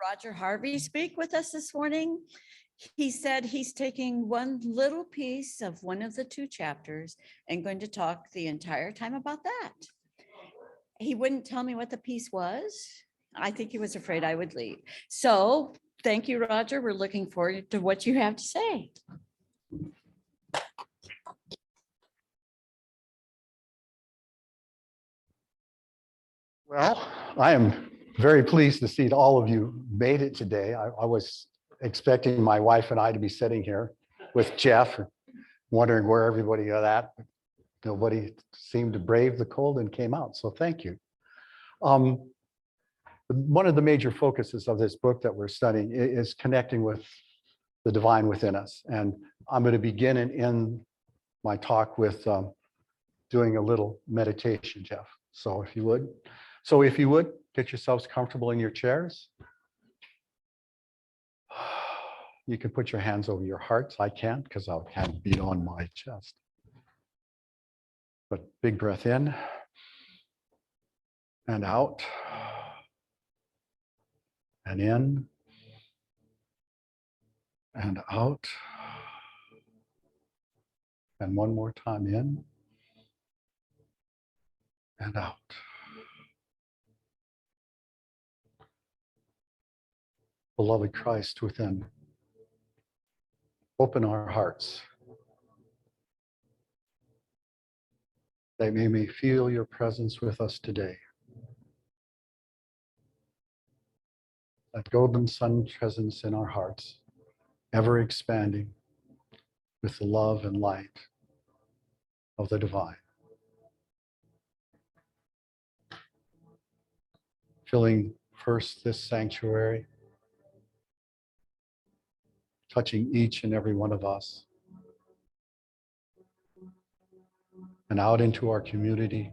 Rodger Harvey speak with us this morning. He said he's taking one little piece of one of the two chapters and going to talk the entire time about that. He wouldn't tell me what the piece was. I think he was afraid I would leave. So thank you, Rodger. We're looking forward to what you have to say. Well, I am very pleased to see that all of you made it today. I was expecting my wife and I to be sitting here with Jeff, wondering where everybody got at. Nobody seemed to brave the cold and came out, so thank you. One of the major focuses of this book that we're studying is connecting with the divine within us. And I'm going to begin and end my talk with doing a little meditation, Jeff. So if you would. Get yourselves comfortable in your chairs. You can put your hands over your hearts. I can't because I can't beat on my chest. But big breath in and out and in and out. And one more time in and out. Beloved Christ within, open our hearts that we may feel your presence with us today. That golden sun presence in our hearts, ever expanding with the love and light of the divine. Filling first this sanctuary, touching each and every one of us, and out into our community,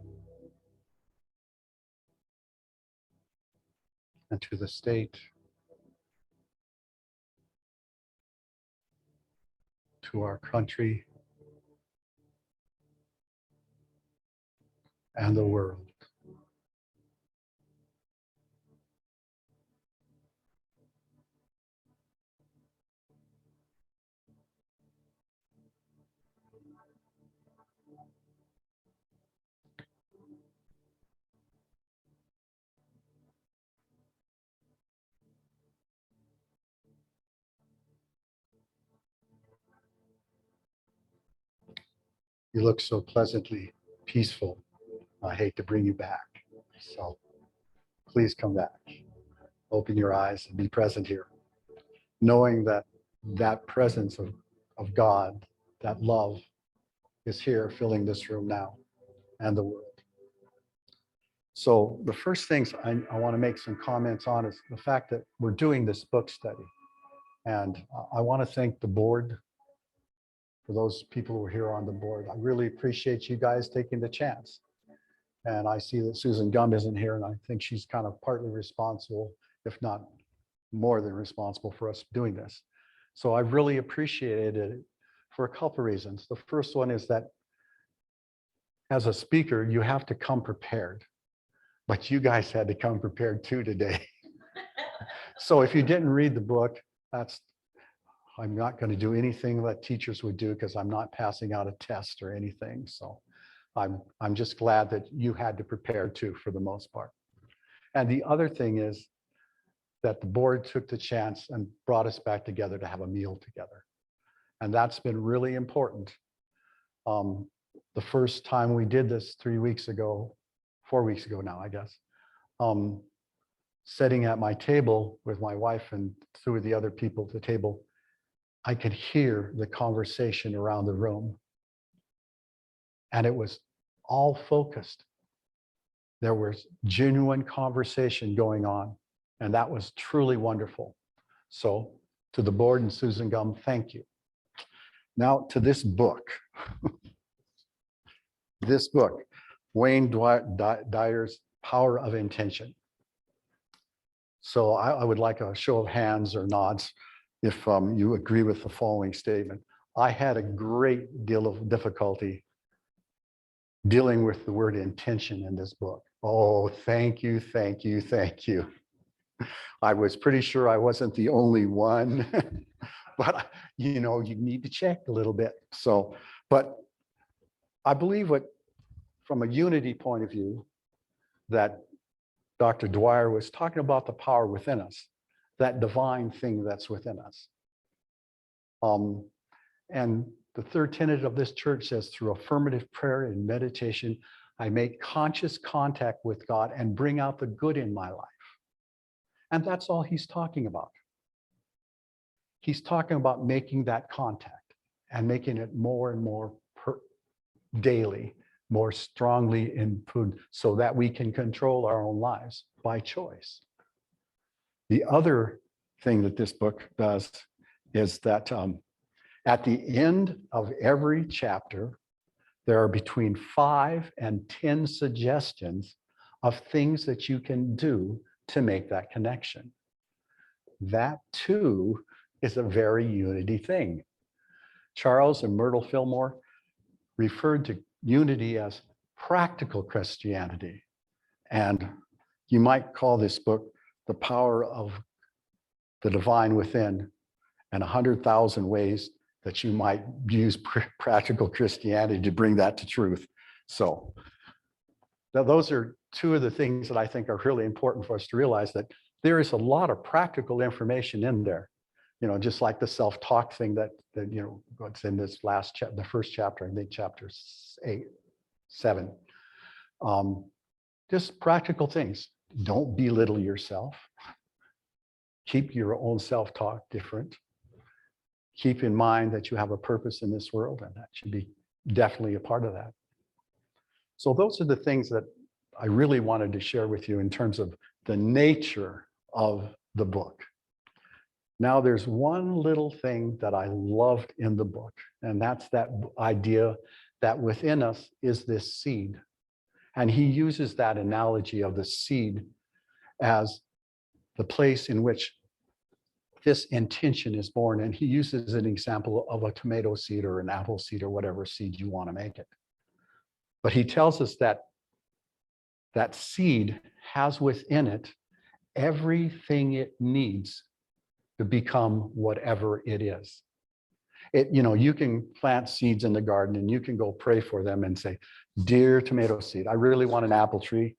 and to the state, to our country, and the world. You look so pleasantly peaceful. I hate to bring you back. So please come back. Open your eyes and be present here. Knowing that that presence of God, that love is here filling this room now and the world. So the first things I want to make some comments on is the fact that we're doing this book study. And I want to thank the board for those people who are here on the board. I really appreciate you guys taking the chance. And I see that Susan Gum isn't here, and I think she's kind of partly responsible, if not more than responsible, for us doing this. So I've really appreciated it for a couple of reasons. The first one is that as a speaker, you have to come prepared, but you guys had to come prepared too today. So if you didn't read the book, I'm not going to do anything that teachers would do because I'm not passing out a test or anything. So I'm just glad that you had to prepare too, for the most part. And the other thing is that the board took the chance and brought us back together to have a meal together. And that's been really important. The first time we did this 4 weeks ago now, I guess, sitting at my table with my wife and two of the other people at the table, I could hear the conversation around the room. And it was all focused. There was genuine conversation going on, and that was truly wonderful. So to the board and Susan Gum, thank you. Now to this book. This book, Wayne Dyer's Power of Intention. So I would like a show of hands or nods if you agree with the following statement. I had a great deal of difficulty dealing with the word intention in this book. Oh, thank you, thank you, thank you. I was pretty sure I wasn't the only one, but you need to check a little bit. So, but I believe from a unity point of view, that Dr. Dwyer was talking about the power within us, that divine thing that's within us. And the third tenet of this church says, through affirmative prayer and meditation, I make conscious contact with God and bring out the good in my life. And that's all he's talking about. He's talking about making that contact and making it more and more daily, more strongly input, so that we can control our own lives by choice. The other thing that this book does is that at the end of every chapter, there are between 5 and 10 suggestions of things that you can do to make that connection. That too is a very unity thing. Charles and Myrtle Fillmore referred to unity as practical Christianity. And you might call this book The Power of the Divine Within, and 100,000 ways that you might use practical Christianity to bring that to truth. So now those are two of the things that I think are really important for us to realize, that there is a lot of practical information in there. Just like the self-talk thing that what's in this last chapter, the first chapter, I think chapter 7. Just practical things. Don't belittle yourself. Keep your own self-talk different. Keep in mind that you have a purpose in this world, and that should be definitely a part of that. So those are the things that I really wanted to share with you in terms of the nature of the book. Now, there's one little thing that I loved in the book, and that's that idea that within us is this seed. And he uses that analogy of the seed as the place in which this intention is born. And he uses an example of a tomato seed or an apple seed or whatever seed you want to make it. But he tells us that that seed has within it everything it needs to become whatever it is. You can plant seeds in the garden and you can go pray for them and say, dear tomato seed, I really want an apple tree.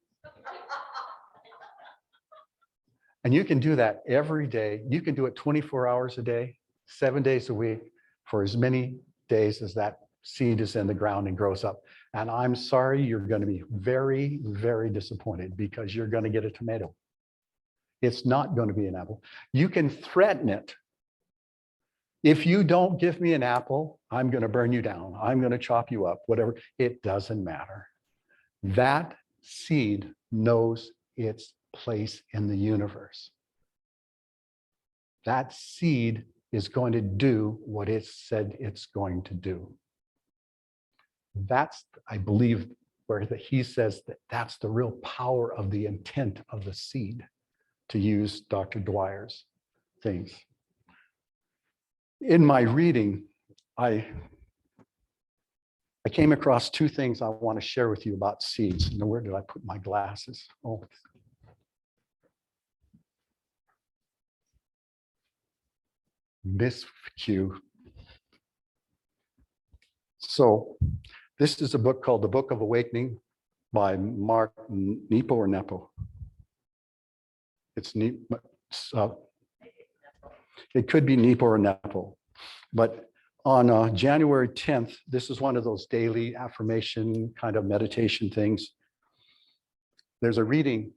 And you can do that every day. You can do it 24 hours a day, 7 days a week, for as many days as that seed is in the ground and grows up. And I'm sorry, you're going to be very, very disappointed, because you're going to get a tomato. It's not going to be an apple. You can threaten it. If you don't give me an apple, I'm going to burn you down. I'm going to chop you up, whatever. It doesn't matter. That seed knows its place in the universe. That seed is going to do what it said it's going to do. That's, I believe, where he says that that's the real power of the intent of the seed, to use Dr. Dwyer's things. In my reading, I came across two things I want to share with you about seeds. Now, where did I put my glasses? Oh. Miscue. So this is a book called The Book of Awakening by Mark Nepo or Nepo. It's it could be Nepo or Nepo. But on January 10th, this is one of those daily affirmation kind of meditation things. There's a reading,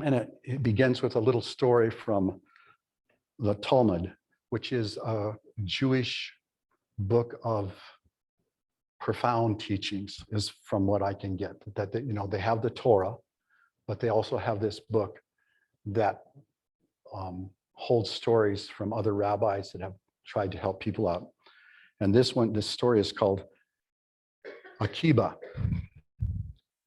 and it begins with a little story from the Talmud, which is a Jewish book of profound teachings, is from what I can get. That they have the Torah, but they also have this book that holds stories from other rabbis that have tried to help people out. And this story is called Akiba.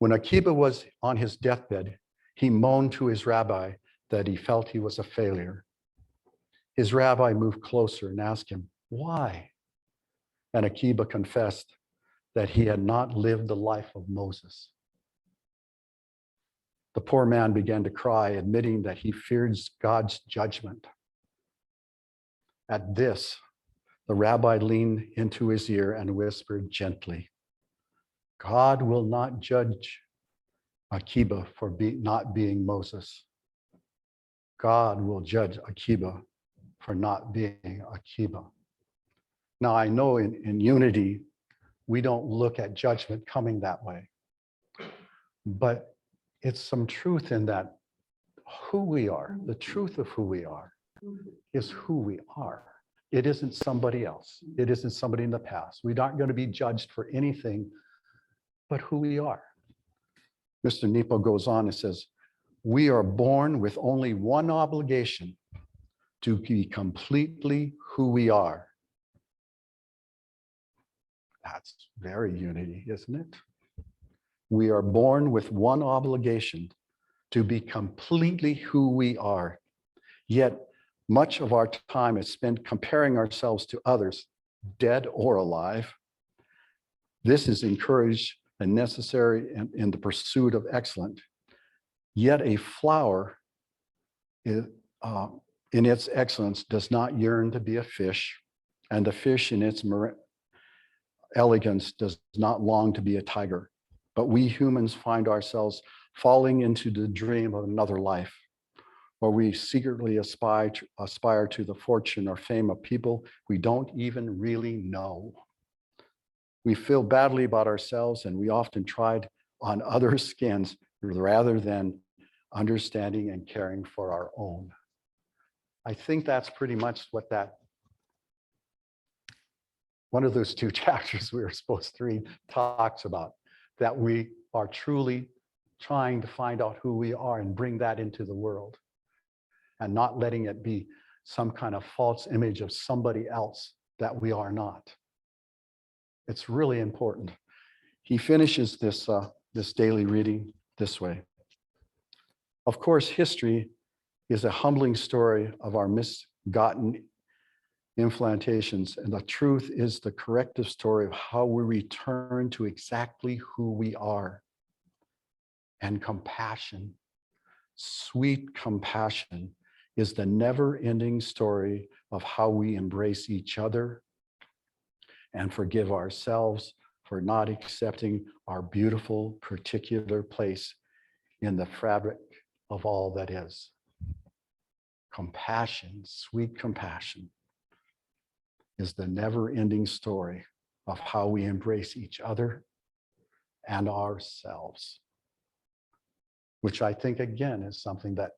When Akiba was on his deathbed, he moaned to his rabbi that he felt he was a failure. His rabbi moved closer and asked him, why? And Akiba confessed that he had not lived the life of Moses. The poor man began to cry, admitting that he fears God's judgment. At this, the rabbi leaned into his ear and whispered gently, God will not judge Akiba for not being Moses. God will judge Akiba for not being Akiba. Now, I know in unity, we don't look at judgment coming that way, but it's some truth in that who we are, the truth of who we are, is who we are. It isn't somebody else. It isn't somebody in the past. We aren't going to be judged for anything but who we are. Mr. Nepo goes on and says, we are born with only one obligation, to be completely who we are. That's very unity, isn't it? We are born with one obligation, to be completely who we are. Yet much of our time is spent comparing ourselves to others, dead or alive. This is encouraged and necessary in the pursuit of excellence. Yet a flower in its excellence does not yearn to be a fish, and the fish in its elegance does not long to be a tiger. But we humans find ourselves falling into the dream of another life, where we secretly aspire to the fortune or fame of people we don't even really know. We feel badly about ourselves, and we often trod on others' skins rather than understanding and caring for our own. I think that's pretty much what one of those two chapters we were supposed to read talks about, that we are truly trying to find out who we are and bring that into the world, and not letting it be some kind of false image of somebody else that we are not. It's really important. He finishes this daily reading this way. Of course, history is a humbling story of our misgotten implantations, and the truth is the corrective story of how we return to exactly who we are. And compassion, sweet compassion, is the never-ending story of how we embrace each other and forgive ourselves for not accepting our beautiful particular place in the fabric of all that is. Compassion, sweet compassion, is the never-ending story of how we embrace each other and ourselves, which I think, again, is something that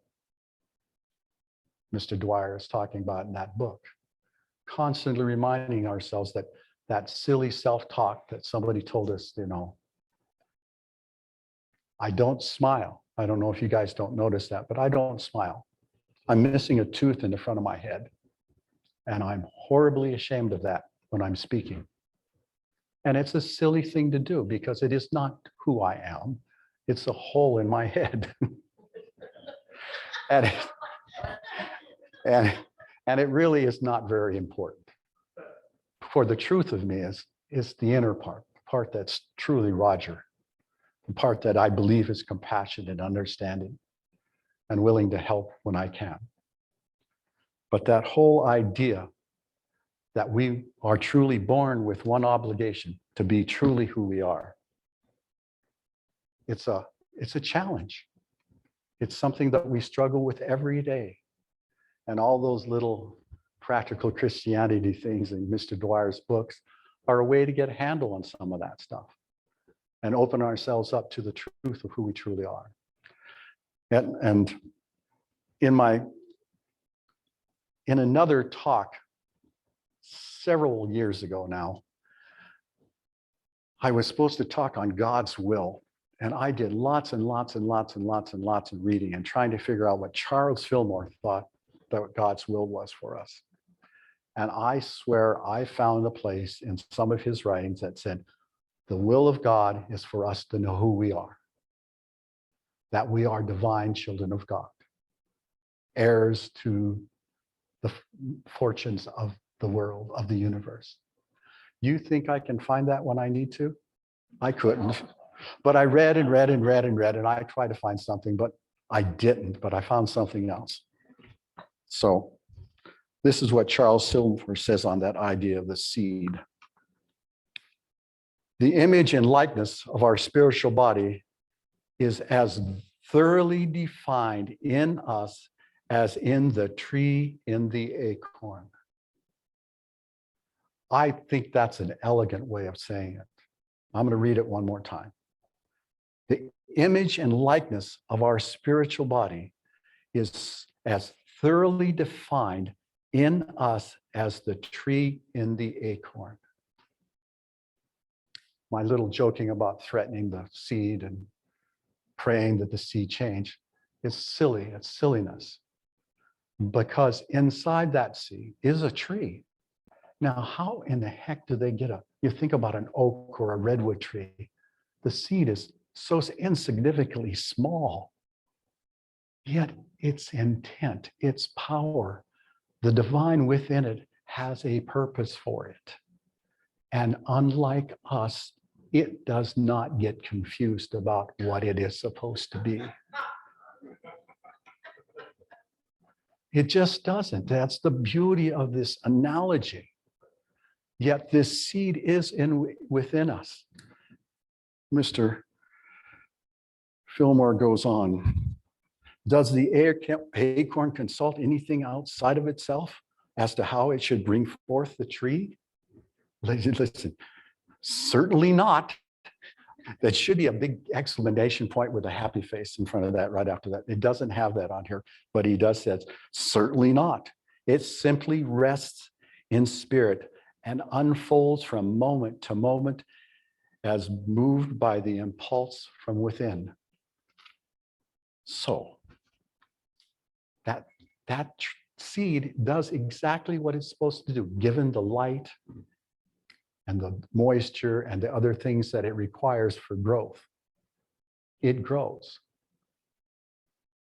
Mr. Dwyer is talking about in that book. Constantly reminding ourselves that that silly self-talk that somebody told us, I don't smile. I don't know if you guys don't notice that, but I don't smile. I'm missing a tooth in the front of my head, and I'm horribly ashamed of that when I'm speaking. And it's a silly thing to do because it is not who I am. It's a hole in my head. and it really is not very important. For the truth of me is the inner part, the part that's truly Rodger, the part that I believe is compassionate and understanding and willing to help when I can. But that whole idea that we are truly born with one obligation, to be truly who we are, it's a challenge. It's something that we struggle with every day. And all those little practical Christianity things in Mr. Dwyer's books are a way to get a handle on some of that stuff and open ourselves up to the truth of who we truly are. And in another talk several years ago now, I was supposed to talk on God's will. And I did lots and lots and lots and lots and lots of reading and trying to figure out what Charles Fillmore thought that God's will was for us. And I swear I found a place in some of his writings that said, the will of God is for us to know who we are, that we are divine children of God, heirs to the fortunes of the world, of the universe. You think I can find that when I need to? I couldn't. But I read and read and read and read, and I tried to find something, but I didn't, but I found something else. So this is what Charles Silver says on that idea of the seed. The image and likeness of our spiritual body is as thoroughly defined in us as in the tree in the acorn. I think that's an elegant way of saying it. I'm going to read it one more time. The image and likeness of our spiritual body is as thoroughly defined in us as the tree in the acorn. My little joking about threatening the seed and praying that the seed change is silly. It's silliness. Because inside that seed is a tree. Now, how in the heck do they get you think about an oak or a redwood tree, the seed is so insignificantly small, yet its intent, its power, the divine within it has a purpose for it. And unlike us, it does not get confused about what it is supposed to be. It just doesn't. That's the beauty of this analogy. Yet this seed is within us. Mr. Fillmore goes on. Does the acorn consult anything outside of itself as to how it should bring forth the tree? Listen, certainly not. That should be a big exclamation point with a happy face in front of that right after that. It doesn't have that on here, but he does say, certainly not. It simply rests in spirit and unfolds from moment to moment as moved by the impulse from within. So that seed does exactly what it's supposed to do, given the light and the moisture and the other things that it requires for growth. It grows.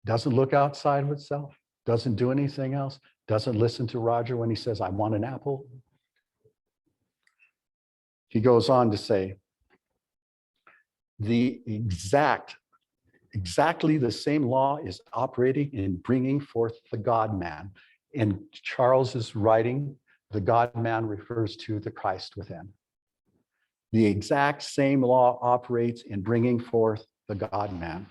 Doesn't look outside of itself, doesn't do anything else, doesn't listen to Rodger when he says, I want an apple. He goes on to say, exactly the same law is operating in bringing forth the God-man. In Charles's writing, the God-man refers to the Christ within. The exact same law operates in bringing forth the God-man.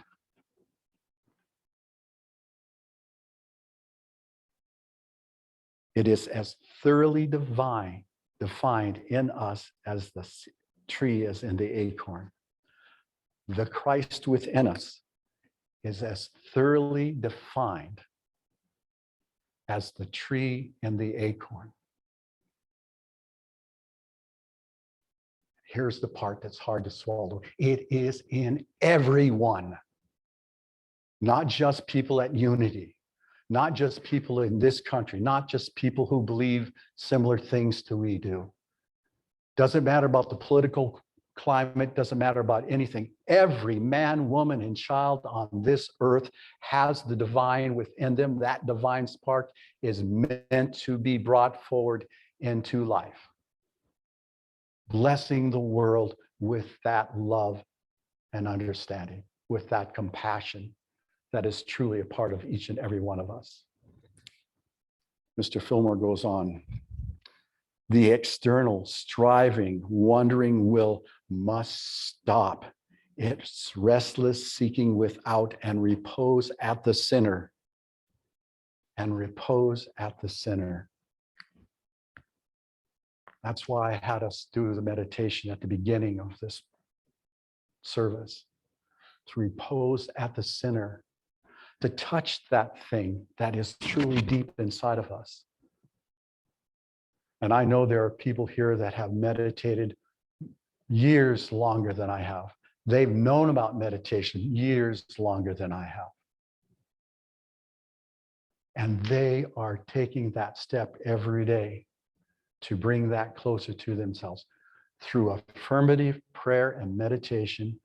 It is as thoroughly defined in us as the tree is in the acorn. The Christ within us is as thoroughly defined as the tree in the acorn. Here's the part that's hard to swallow. It is in everyone, not just people at Unity, not just people in this country, not just people who believe similar things to we do. Doesn't matter about the political climate, doesn't matter about anything. Every man, woman, and child on this earth has the divine within them. That divine spark is meant to be brought forward into life, blessing the world with that love and understanding, with that compassion that is truly a part of each and every one of us. Mr. Fillmore goes on. The external striving, wandering will must stop. It's restless seeking without and repose at the center. And repose at the center. That's why I had us do the meditation at the beginning of this service. To repose at the center. To touch that thing that is truly deep inside of us. And I know there are people here that have meditated years longer than I have. They've known about meditation years longer than I have. And they are taking that step every day to bring that closer to themselves. Through affirmative prayer and meditation,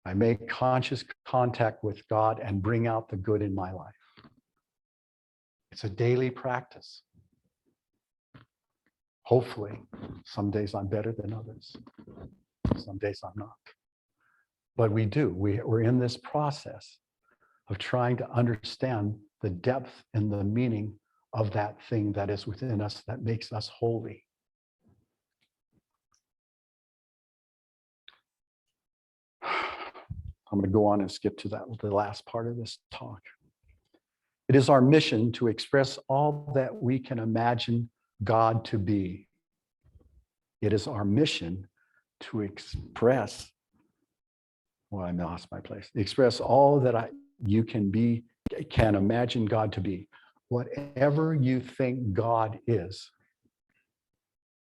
I make conscious contact with God and bring out the good in my life. It's a daily practice. Hopefully, some days I'm better than others. Some days I'm not. but we do. We're in this process of trying to understand the depth and the meaning of that thing that is within us that makes us holy. I'm going to go on and skip to the last part of this talk. It is our mission to express all that we can imagine God to be. It is our mission to express, well, I lost my place. Express all that you can imagine God to be. Whatever you think God is,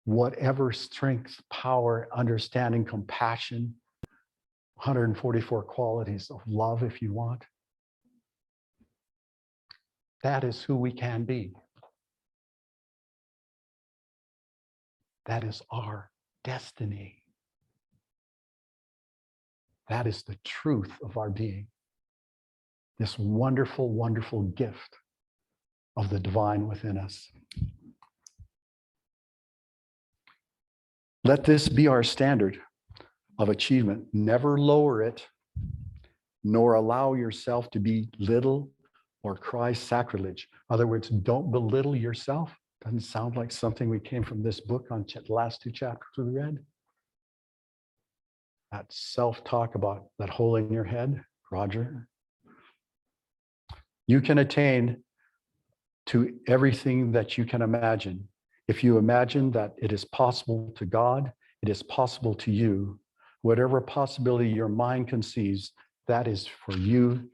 whatever strength, power, understanding, compassion, 144 qualities of love, if you want, that is who we can be. That is our destiny. That is the truth of our being. This wonderful, wonderful gift of the divine within us. Let this be our standard of achievement. Never lower it, nor allow yourself to be little or cry sacrilege. In other words, don't belittle yourself. Doesn't sound like something we came from this book on the last 2 chapters we read. That self-talk about that hole in your head, Rodger. You can attain to everything that you can imagine. If you imagine that it is possible to God, it is possible to you. Whatever possibility your mind conceives, that is for you.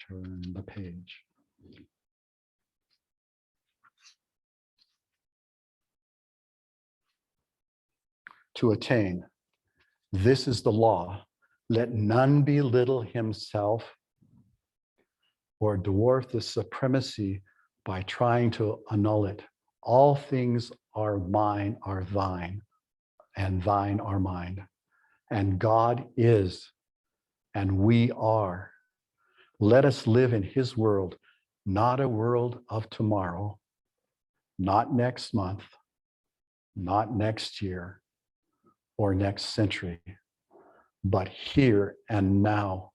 Turn the page. To attain. This is the law. Let none belittle himself or dwarf the supremacy by trying to annul it. All things are mine, are thine, and thine are mine. And God is, and we are. Let us live in his world, not a world of tomorrow, not next month, not next year, or next century, but here and now.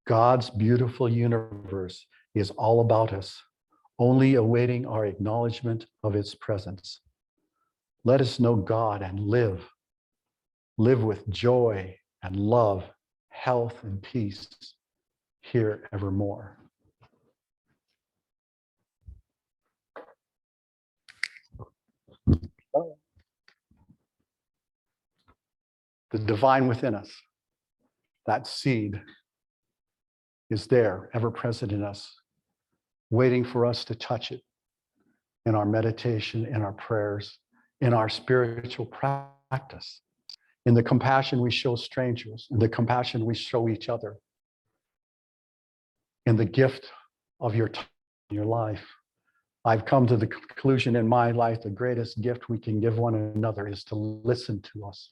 God's beautiful universe is all about us, only awaiting our acknowledgement of its presence. Let us know God and live with joy and love, health and peace here evermore. The divine within us, that seed is there, ever present in us, waiting for us to touch it in our meditation, in our prayers, in our spiritual practice, in the compassion we show strangers, in the compassion we show each other, in the gift of your time, your life. I've come to the conclusion in my life, the greatest gift we can give one another is to listen to us,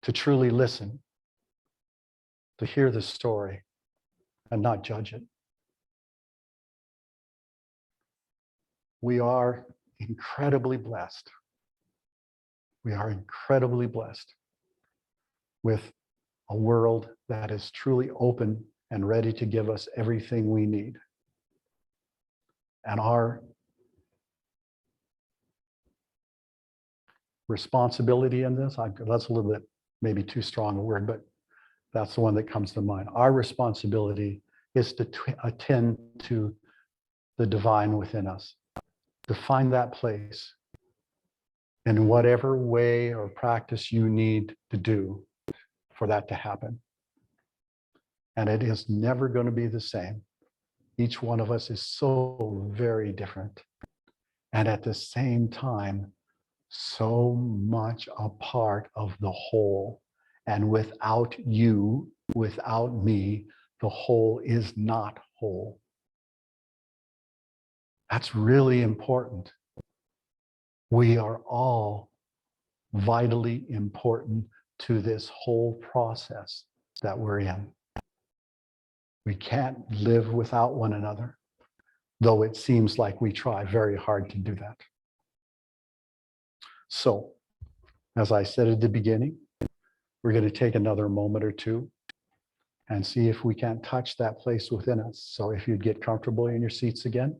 to truly listen, to hear the story and not judge it. We are incredibly blessed. We are incredibly blessed with a world that is truly open and ready to give us everything we need. And our responsibility in this, that's a little bit maybe too strong a word, but that's the one that comes to mind. Our responsibility is to attend to the divine within us, to find that place in whatever way or practice you need to do for that to happen. And it is never going to be the same. Each one of us is so very different. And at the same time, so much a part of the whole. And without you, without me, the whole is not whole. That's really important. We are all vitally important to this whole process that we're in. We can't live without one another, though it seems like we try very hard to do that. So, as I said at the beginning, We're going to take another moment or two and see if we can't touch that place within us. So if you'd get comfortable in your seats again.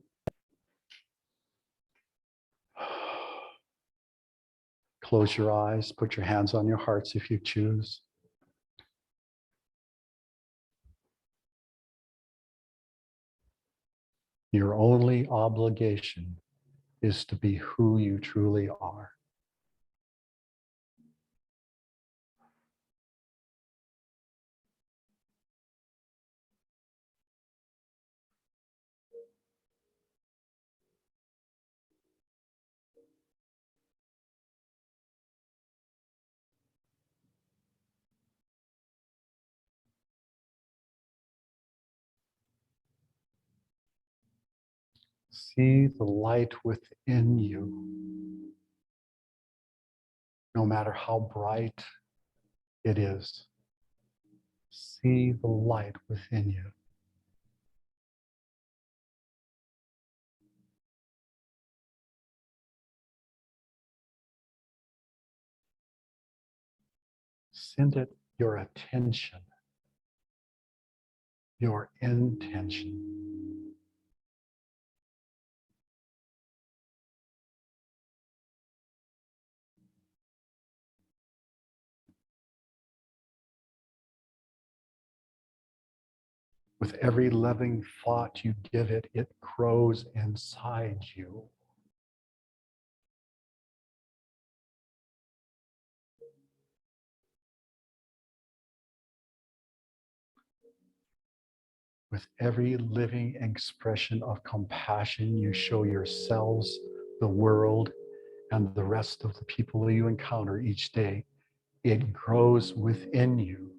Close your eyes, put your hands on your hearts if you choose. Your only obligation is to be who you truly are. See the light within you, no matter how bright it is. See the light within you. Send it your attention, your intention. With every loving thought you give it, it grows inside you. With every living expression of compassion you show yourselves, the world, and the rest of the people you encounter each day, it grows within you.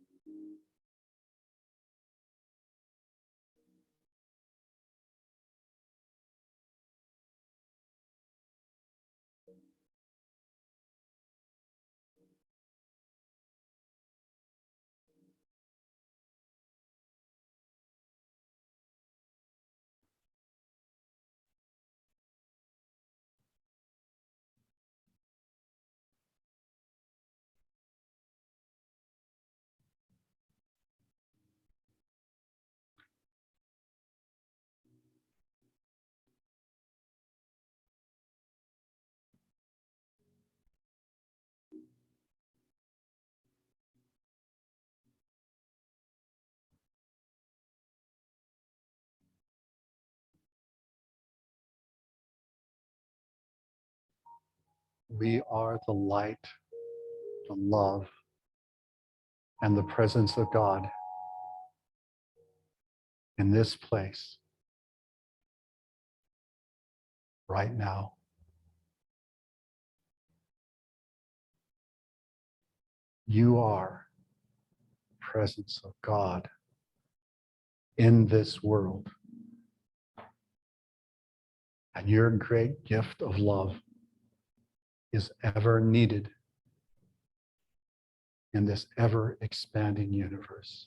We are the light, the love, and the presence of God in this place right now. You are the presence of God in this world. And your great gift of love is ever needed in this ever expanding universe.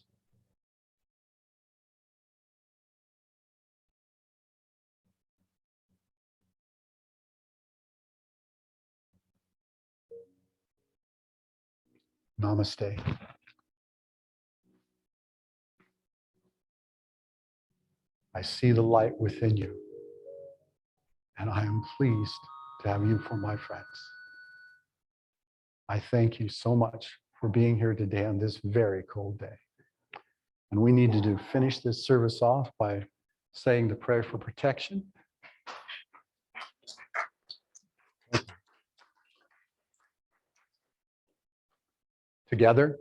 Namaste. I see the light within you, and I am pleased to have you for my friends. I thank you so much for being here today on this very cold day. And we need to finish this service off by saying the prayer for protection. Together,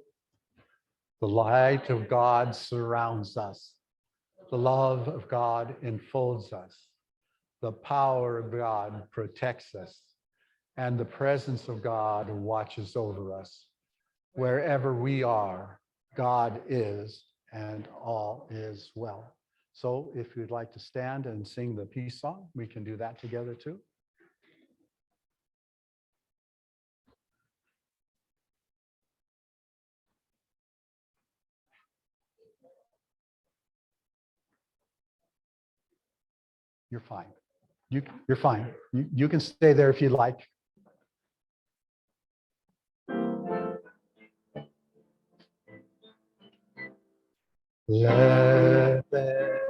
the light of God surrounds us. The love of God enfolds us. The power of God protects us. And the presence of God watches over us. Wherever we are, God is, and all is well. So if you'd like to stand and sing the peace song, we can do that together too. You're fine. You're fine. You can stay there if you'd like. Let there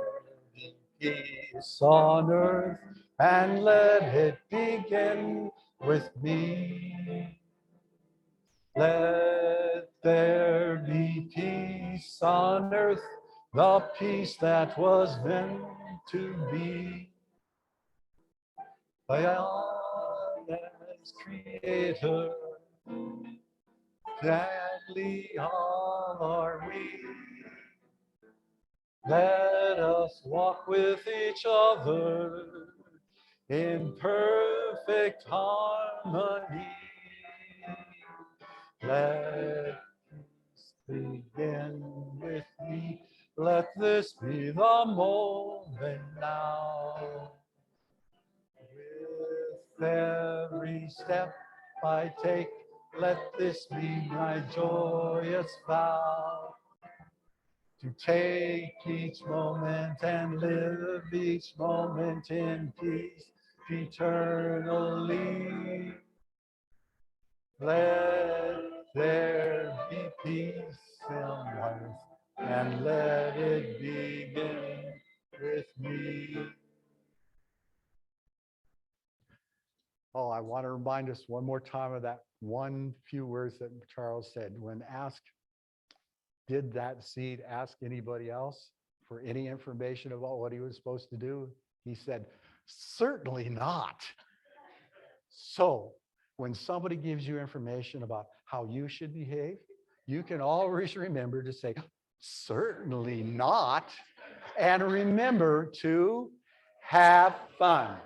be peace on earth, and let it begin with me. Let there be peace on earth, the peace that was meant to be. God as creator, gladly are we. Let us walk with each other in perfect harmony. Let peace begin with me. Let this be the moment now. With every step I take, let this be my joyous vow. To take each moment and live each moment in peace eternally. Let there be peace in earth, and let it begin with me. Oh, I want to remind us one more time of that one few words that Charles said when asked, did that seed ask anybody else for any information about what he was supposed to do? He said, certainly not. So when somebody gives you information about how you should behave, you can always remember to say, certainly not. And remember to have fun.